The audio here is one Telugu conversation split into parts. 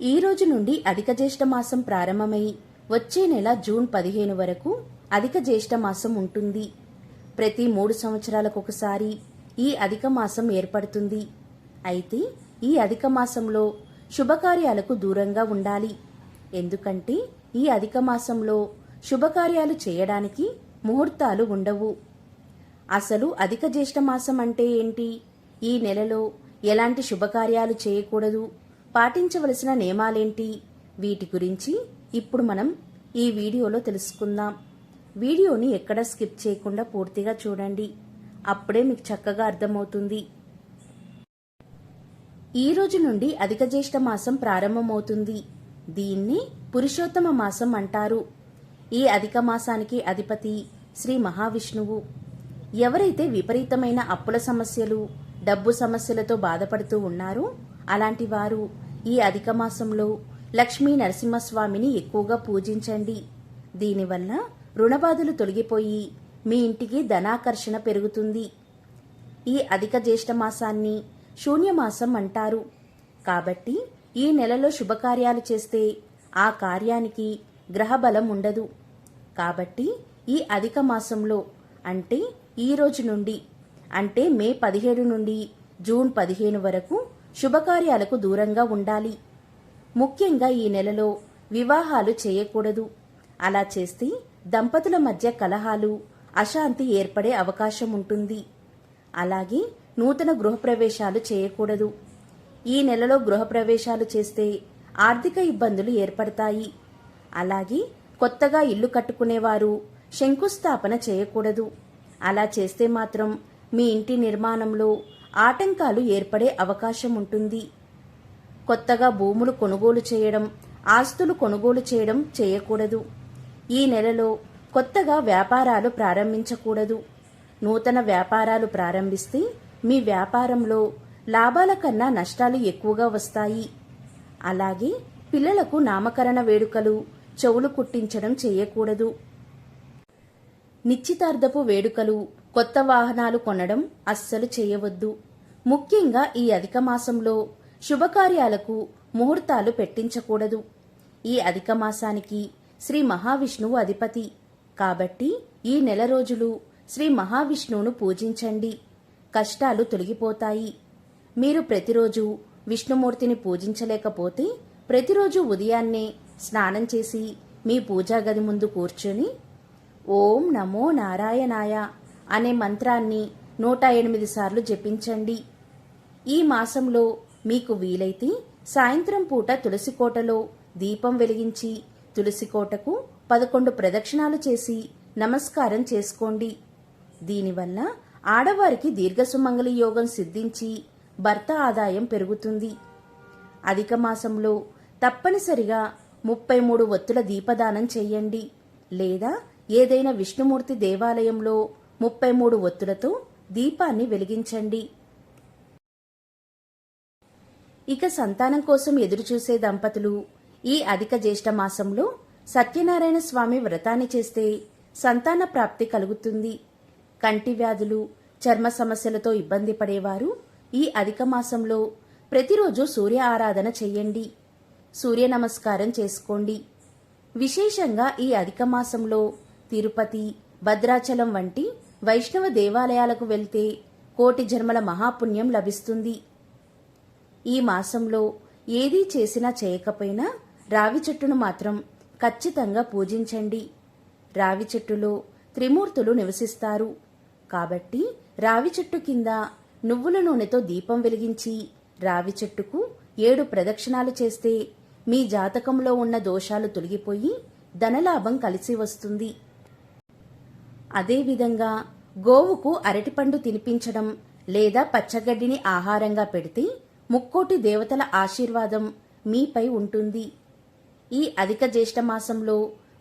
ఈ రోజు నుండి అధిక జ్యేష్ఠ మాసం ప్రారంభమై వచ్చే నెల జూన్ 15 వరకు అధిక జ్యేష్ఠ మాసం ఉంటుంది. ప్రతి 3 సంవత్సరాలకొకసారి ఈ అధిక మాసం ఏర్పడుతుంది. అయితే ఈ అధిక మాసంలో శుభకార్యాలకు దూరంగా ఉండాలి. ఎందుకంటే ఈ అధిక మాసంలో శుభకార్యాలు చేయడానికి ముహూర్తాలు ఉండవు. అసలు అధిక జ్యేష్ఠ మాసం అంటే ఏంటి? ఈ నెలలో ఎలాంటి శుభకార్యాలు చేయకూడదు, పాటించవలసిన నియమాలేంటి? వీటి గురించి ఇప్పుడు మనం ఈ వీడియోలో తెలుసుకుందాం. వీడియోని ఎక్కడా స్కిప్ చేయకుండా పూర్తిగా చూడండి. అప్పుడే మీకు చక్కగా అర్థమవుతుంది. ఈ రోజు నుండి అధిక జ్యేష్ఠ మాసం ప్రారంభమవుతుంది. దీన్ని పురుషోత్తమ మాసం అంటారు. ఈ అధిక మాసానికి అధిపతి శ్రీ మహావిష్ణువు. ఎవరైతే విపరీతమైన అప్పుల సమస్యలు, డబ్బు సమస్యలతో బాధపడుతూ ఉన్నారో అలాంటి వారు ఈ అధిక మాసంలో లక్ష్మీ నరసింహస్వామిని ఎక్కువగా పూజించండి. దీనివల్ల రుణబాధలు తొలగిపోయి మీ ఇంటికి ధనాకర్షణ పెరుగుతుంది. ఈ అధిక జ్యేష్ఠ మాసాన్ని శూన్యమాసం అంటారు. కాబట్టి ఈ నెలలో శుభకార్యాలు చేస్తే ఆ కార్యానికి గ్రహబలం ఉండదు. కాబట్టి ఈ అధిక మాసంలో అంటే ఈ రోజు నుండి అంటే మే 17 నుండి జూన్ 15 వరకు శుభకార్యాలకు దూరంగా ఉండాలి. ముఖ్యంగా ఈ నెలలో వివాహాలు చేయకూడదు. అలా చేస్తే దంపతుల మధ్య కలహాలు, అశాంతి ఏర్పడే అవకాశం ఉంటుంది. అలాగే నూతన గృహప్రవేశాలు చేయకూడదు. ఈ నెలలో గృహప్రవేశాలు చేస్తే ఆర్థిక ఇబ్బందులు ఏర్పడతాయి. అలాగే కొత్తగా ఇల్లు కట్టుకునేవారు శంకుస్థాపన చేయకూడదు. అలా చేస్తే మాత్రం మీ ఇంటి నిర్మాణంలో ఆటంకాలు ఏర్పడే అవకాశం ఉంటుంది. కొత్తగా భూములు కొనుగోలు చేయడం, ఆస్తులు కొనుగోలు చేయడం చేయకూడదు. ఈ నెలలో కొత్తగా వ్యాపారాలు ప్రారంభించకూడదు. నూతన వ్యాపారాలు ప్రారంభిస్తే మీ వ్యాపారంలో లాభాల కన్నా నష్టాలు ఎక్కువగా వస్తాయి. అలాగే పిల్లలకు నామకరణ వేడుకలు, చెవులు కుట్టించడం చేయకూడదు. నిశ్చితార్థపు వేడుకలు, కొత్త వాహనాలు కొనడం అస్సలు చేయవద్దు. ముఖ్యంగా ఈ అధిక మాసంలో శుభకార్యాలకు ముహూర్తాలు పెట్టించకూడదు. ఈ అధిక మాసానికి శ్రీ మహావిష్ణువు అధిపతి. కాబట్టి ఈ నెల రోజులు శ్రీ మహావిష్ణువును పూజించండి. కష్టాలు తొలగిపోతాయి. మీరు ప్రతిరోజు విష్ణుమూర్తిని పూజించలేకపోతే ప్రతిరోజు ఉదయాన్నే స్నానం చేసి మీ పూజా గది ముందు కూర్చొని ఓం నమో నారాయణాయ అనే మంత్రాన్ని 108 సార్లు జపించండి. ఈ మాసంలో మీకు వీలైతే సాయంత్రం పూట తులసికోటలో దీపం వెలిగించి తులసికోటకు 11 ప్రదక్షిణాలు చేసి నమస్కారం చేసుకోండి. దీనివల్ల ఆడవారికి దీర్ఘసుమంగళి యోగం సిద్ధించి భర్త ఆదాయం పెరుగుతుంది. అధిక మాసంలో తప్పనిసరిగా 33 ఒత్తుల దీపదానం చేయండి. లేదా ఏదైనా విష్ణుమూర్తి దేవాలయంలో 33 ఒత్తులతో దీపాన్ని వెలిగించండి. ఇక సంతానం కోసం ఎదురుచూసే దంపతులు ఈ అధిక జ్యేష్ఠ మాసంలో సత్యనారాయణ స్వామి వ్రతాన్ని చేస్తే సంతాన ప్రాప్తి కలుగుతుంది. కంటి వ్యాధులు, చర్మ సమస్యలతో ఇబ్బంది పడేవారు ఈ అధిక మాసంలో ప్రతిరోజు సూర్య ఆరాధన చెయ్యండి. సూర్య నమస్కారం చేసుకోండి. విశేషంగా ఈ అధిక మాసంలో తిరుపతి, భద్రాచలం వంటి వైష్ణవ దేవాలయాలకు వెళ్తే కోటి జన్మల మహాపుణ్యం లభిస్తుంది. ఈ మాసంలో ఏదీ చేసినా చేయకపోయినా రావి చెట్టును మాత్రం ఖచ్చితంగా పూజించండి. రావి చెట్టులో త్రిమూర్తులు నివసిస్తారు. కాబట్టి రావి చెట్టు కింద నువ్వుల నూనెతో దీపం వెలిగించి రావి చెట్టుకు 7 ప్రదక్షిణాలు చేస్తే మీ జాతకంలో ఉన్న దోషాలు తొలగిపోయి ధనలాభం కలిసి వస్తుంది. అదేవిధంగా గోవుకు అరటిపండు తినిపించడం లేదా పచ్చగడ్డిని ఆహారంగా పెడితే ముక్కోటి దేవతల ఆశీర్వాదం మీపై ఉంటుంది. ఈ అధిక జ్యేష్ఠ మాసంలో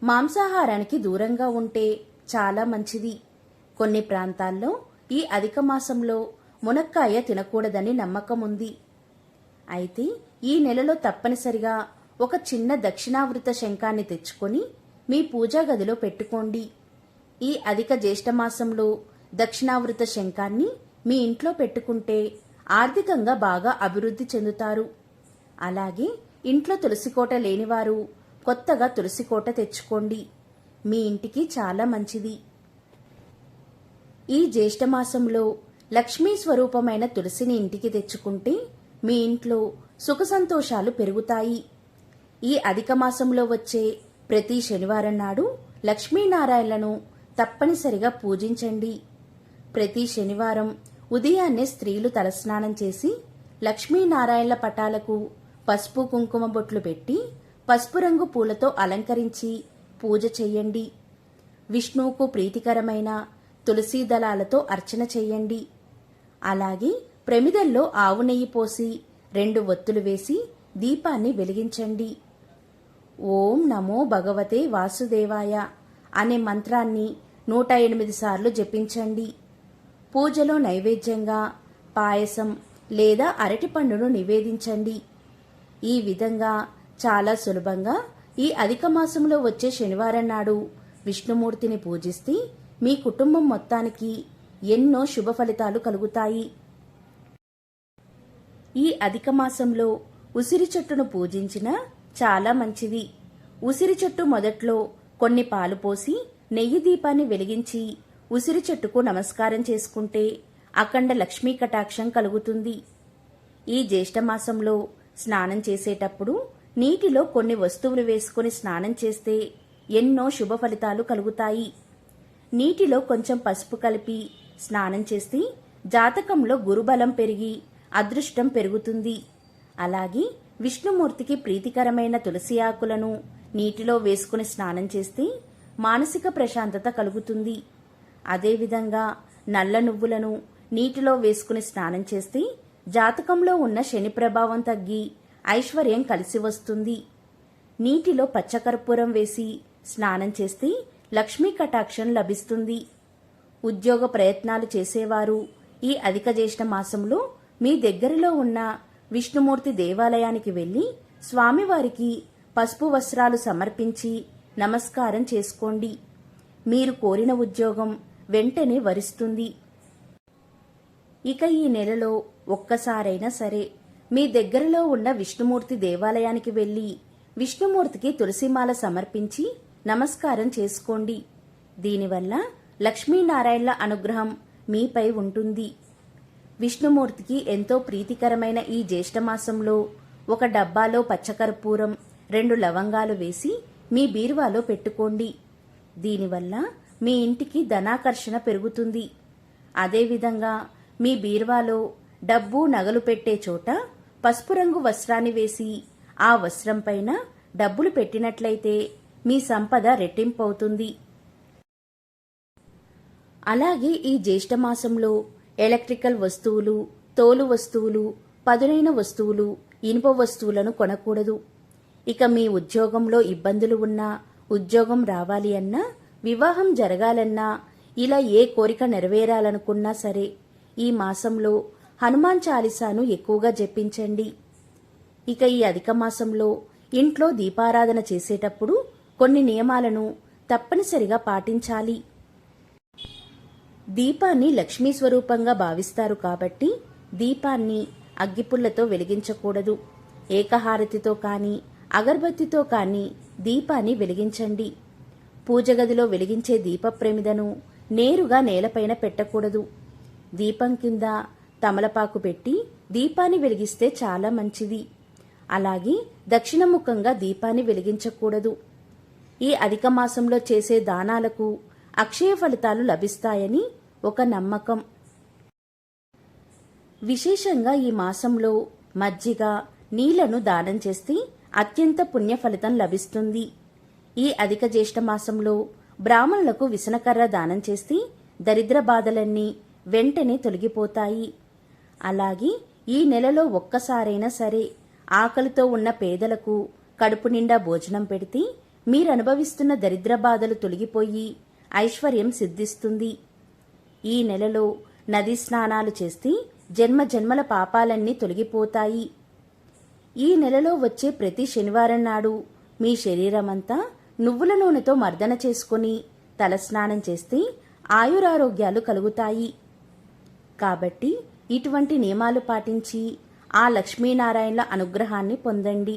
మాంసాహారానికి దూరంగా ఉంటే చాలా మంచిది. కొన్ని ప్రాంతాల్లో ఈ అధిక మాసంలో మునక్కాయ తినకూడదని నమ్మకం ఉంది. అయితే ఈ నెలలో తప్పనిసరిగా ఒక చిన్న దక్షిణావృత శంఖాన్ని తెచ్చుకొని మీ పూజా గదిలో పెట్టుకోండి. ఈ అధిక జ్యేష్ఠ మాసంలో దక్షిణావృత శంఖాన్ని మీ ఇంట్లో పెట్టుకుంటే ఆర్థికంగా బాగా అభివృద్ధి చెందుతారు. అలాగే ఇంట్లో తులసికోట లేనివారు కొత్తగా తులసికోట తెచ్చుకోండి. మీ ఇంటికి చాలా మంచిది. ఈ జ్యేష్ఠమాసంలో లక్ష్మీ స్వరూపమైన తులసిని ఇంటికి తెచ్చుకుంటే మీ ఇంట్లో సుఖ సంతోషాలు పెరుగుతాయి. ఈ అధిక మాసంలో వచ్చే ప్రతి శనివారం నాడు లక్ష్మీనారాయణలను తప్పనిసరిగా పూజించండి. ప్రతి శనివారం ఉదయాన్నే స్త్రీలు తలస్నానం చేసి లక్ష్మీనారాయణల పటాలకు పసుపు కుంకుమ బొట్లు పెట్టి పసుపు రంగు పూలతో అలంకరించి పూజ చెయ్యండి. విష్ణువుకు ప్రీతికరమైన తులసీ దళాలతో అర్చన చెయ్యండి. అలాగే ప్రమిదల్లో ఆవు నెయ్యి పోసి 2 ఒత్తులు వేసి దీపాన్ని వెలిగించండి. ఓం నమో భగవతే వాసుదేవాయ అనే మంత్రాన్ని 108 సార్లు జపించండి. పూజలో నైవేద్యంగా పాయసం లేదా అరటిపండును నివేదించండి. ఈ విధంగా చాలా సులభంగా ఈ అధిక మాసంలో వచ్చే శనివారం నాడు విష్ణుమూర్తిని పూజిస్తే మీ కుటుంబం మొత్తానికి ఎన్నో శుభ ఫలితాలు కలుగుతాయి. ఈ అధిక మాసంలో ఉసిరి చెట్టును పూజించినా చాలా మంచిది. ఉసిరి చెట్టు మొదట్లో కొన్ని పాలు పోసి నెయ్యి దీపాన్ని వెలిగించి ఉసిరి చెట్టుకు నమస్కారం చేసుకుంటే అఖండ లక్ష్మీ కటాక్షం కలుగుతుంది. ఈ జ్యేష్ఠమాసంలో స్నానం చేసేటప్పుడు నీటిలో కొన్ని వస్తువులు వేసుకుని స్నానం చేస్తే ఎన్నో శుభ ఫలితాలు కలుగుతాయి. నీటిలో కొంచెం పసుపు కలిపి స్నానం చేస్తే జాతకంలో గురుబలం పెరిగి అదృష్టం పెరుగుతుంది. అలాగే విష్ణుమూర్తికి ప్రీతికరమైన తులసి ఆకులను నీటిలో వేసుకుని స్నానం చేస్తే మానసిక ప్రశాంతత కలుగుతుంది. అదేవిధంగా నల్ల నువ్వులను నీటిలో వేసుకుని స్నానం చేస్తే జాతకంలో ఉన్న శని ప్రభావం తగ్గి ఐశ్వర్యం కలిసి వస్తుంది. నీటిలో పచ్చకర్పూరం వేసి స్నానం చేస్తే లక్ష్మీ కటాక్షం లభిస్తుంది. ఉద్యోగ ప్రయత్నాలు చేసేవారు ఈ అధిక జ్యేష్ఠ మాసంలో మీ దగ్గరలో ఉన్న విష్ణుమూర్తి దేవాలయానికి వెళ్లి స్వామివారికి పసుపు వస్త్రాలు సమర్పించి నమస్కారం చేసుకోండి. మీరు కోరిన ఉద్యోగం వెంటనే వరిస్తుంది. ఇక ఈ నెలలో ఒక్కసారైనా సరే మీ దగ్గరలో ఉన్న విష్ణుమూర్తి దేవాలయానికి వెళ్లి విష్ణుమూర్తికి తులసిమాల సమర్పించి నమస్కారం చేసుకోండి. దీనివల్ల లక్ష్మీనారాయణల అనుగ్రహం మీపై ఉంటుంది. విష్ణుమూర్తికి ఎంతో ప్రీతికరమైన ఈ జ్యేష్ఠమాసంలో ఒక డబ్బాలో పచ్చకర్పూరం 2 లవంగాలు వేసి మీ బీరువాలో పెట్టుకోండి. దీనివల్ల మీ ఇంటికి ధనాకర్షణ పెరుగుతుంది. అదేవిధంగా మీ బీరువాలో డబ్బు నగలు పెట్టే చోట పసుపు రంగు వస్త్రాన్ని వేసి ఆ వస్త్రం పైన డబ్బులు పెట్టినట్లయితే మీ సంపద రెట్టింపవుతుంది. అలాగే ఈ జ్యేష్ఠమాసంలో ఎలక్ట్రికల్ వస్తువులు, తోలు వస్తువులు, పదునైన వస్తువులు, ఇనుప వస్తువులను కొనకూడదు. ఇక మీ ఉద్యోగంలో ఇబ్బందులు ఉన్నా, ఉద్యోగం రావాలి అన్నా, వివాహం జరగాలన్నా, ఇలా ఏ కోరిక నెరవేరాలనుకున్నా సరే ఈ మాసంలో హనుమాన్ చాలీసాను ఎక్కువగా జపించండి. ఇక ఈ అధిక మాసంలో ఇంట్లో దీపారాధన చేసేటప్పుడు కొన్ని నియమాలను తప్పనిసరిగా పాటించాలి. దీపాన్ని లక్ష్మీ స్వరూపంగా భావిస్తారు కాబట్టి దీపాన్ని అగ్గిపుల్లతో వెలిగించకూడదు. ఏకహారతితో కానీ అగరబత్తితో కానీ దీపాన్ని వెలిగించండి. పూజగదిలో వెలిగించే దీప ప్రమిదను నేరుగా నేలపైన పెట్టకూడదు. దీపం కింద తమలపాకు పెట్టి దీపాన్ని వెలిగిస్తే చాలా మంచిది. అలాగే దక్షిణముఖంగా దీపాన్ని వెలిగించకూడదు. ఈ అధిక మాసంలో చేసే దానాలకు అక్షయ ఫలితాలు లభిస్తాయని ఒక నమ్మకం. విశేషంగా ఈ మాసంలో మజ్జిగ, నీళ్లను దానం చేస్తే అత్యంత పుణ్య ఫలితం లభిస్తుంది. ఈ అధిక జ్యేష్ఠ మాసంలో బ్రాహ్మణులకు విసనకర్ర దానం చేస్తే దరిద్ర బాధలన్నీ వెంటనే తొలగిపోతాయి. అలాగే ఈ నెలలో ఒక్కసారైనా సరే ఆకలితో ఉన్న పేదలకు కడుపు నిండా భోజనం పెడితే మీరనుభవిస్తున్న దరిద్ర బాధలు తొలగిపోయి ఐశ్వర్యం సిద్ధిస్తుంది. ఈ నెలలో నదీ స్నానాలు చేస్తే జన్మ జన్మల పాపాలన్నీ తొలగిపోతాయి. ఈ నెలలో వచ్చే ప్రతి శనివారం నాడు మీ శరీరమంతా నువ్వుల నూనెతో మర్దన చేసుకుని తలస్నానం చేస్తే ఆయురారోగ్యాలు కలుగుతాయి. కాబట్టి ఇటువంటి నియమాలు పాటించి ఆ లక్ష్మీనారాయణల అనుగ్రహాన్ని పొందండి.